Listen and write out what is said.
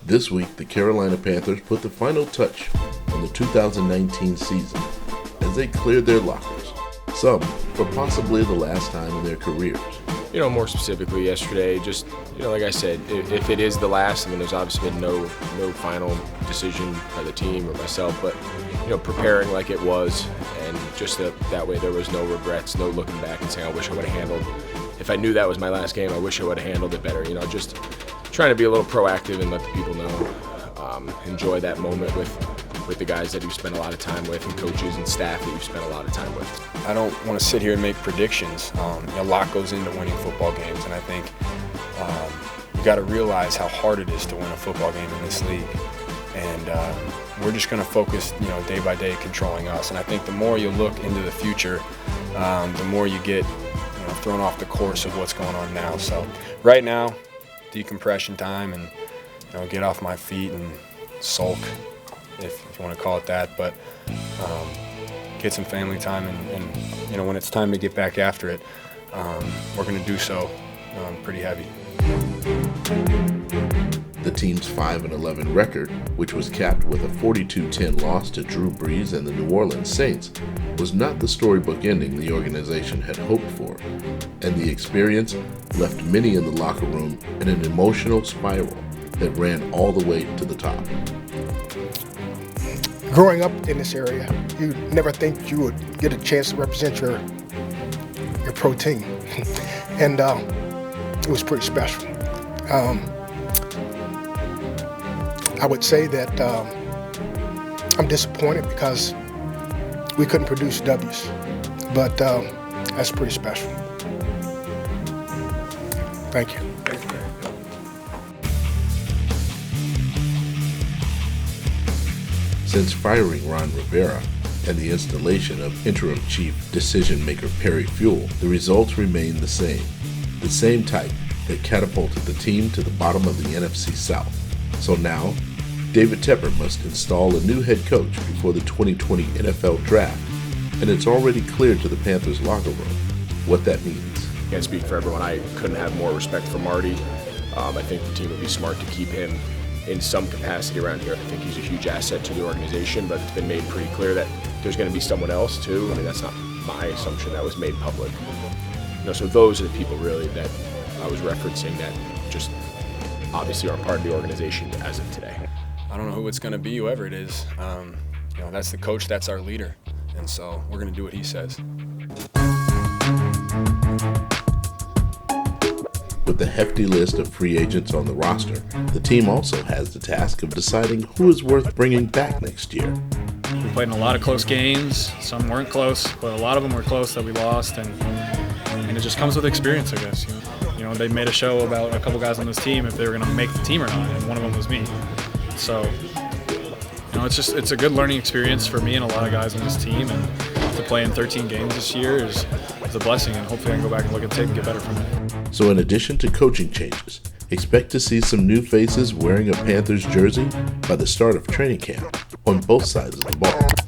This week, the Carolina Panthers put the final touch on the 2019 season as they cleared their lockers, some for possibly the last time in their careers. More specifically yesterday, just, like I said, if it is the last, there's obviously been no final decision by the team or myself, but, preparing like it was, and just that way there was no regrets, no looking back and saying, I wish I would have handled, if I knew that was my last game, I wish I would have handled it better, just trying to be a little proactive and let the people know, enjoy that moment with the guys that you spend a lot of time with and coaches and staff that you spend a lot of time with. I don't want to sit here and make predictions. A lot goes into winning football games, and I think you got to realize how hard it is to win a football game in this league. And we're just going to focus, day by day, controlling us. And I think the more you look into the future, the more you get, thrown off the course of what's going on now. So right now, decompression time, and get off my feet and sulk, if you want to call it that. But get some family time, and when it's time to get back after it, we're going to do so pretty heavy. The team's 5-11 record, which was capped with a 42-10 loss to Drew Brees and the New Orleans Saints, was not the storybook ending the organization had hoped for, and the experience left many in the locker room in an emotional spiral that ran all the way to the top. Growing up in this area, you never think you would get a chance to represent your pro team, and it was pretty special. I would say that I'm disappointed because we couldn't produce W's, but that's pretty special. Thank you. Since firing Ron Rivera and the installation of interim chief decision-maker Perry Fuel, the results remain the same type that catapulted the team to the bottom of the NFC South. So now, David Tepper must install a new head coach before the 2020 NFL Draft, and it's already clear to the Panthers locker room what that means. I can't speak for everyone. I couldn't have more respect for Marty. I think the team would be smart to keep him in some capacity around here. I think he's a huge asset to the organization, but it's been made pretty clear that there's going to be someone else too. That's not my assumption. That was made public. So those are the people really that I was referencing that just obviously are part of the organization as of today. I don't know who it's going to be, whoever it is. That's the coach, that's our leader. And so we're going to do what he says. With the hefty list of free agents on the roster, the team also has the task of deciding who is worth bringing back next year. We played in a lot of close games. Some weren't close, but a lot of them were close that we lost. And it just comes with experience, I guess. They made a show about a couple guys on this team if they were going to make the team or not, and one of them was me. So, it's a good learning experience for me and a lot of guys on this team, and to play in 13 games this year is a blessing, and hopefully I can go back and look at tape and get better from it. So in addition to coaching changes, expect to see some new faces wearing a Panthers jersey by the start of training camp on both sides of the ball.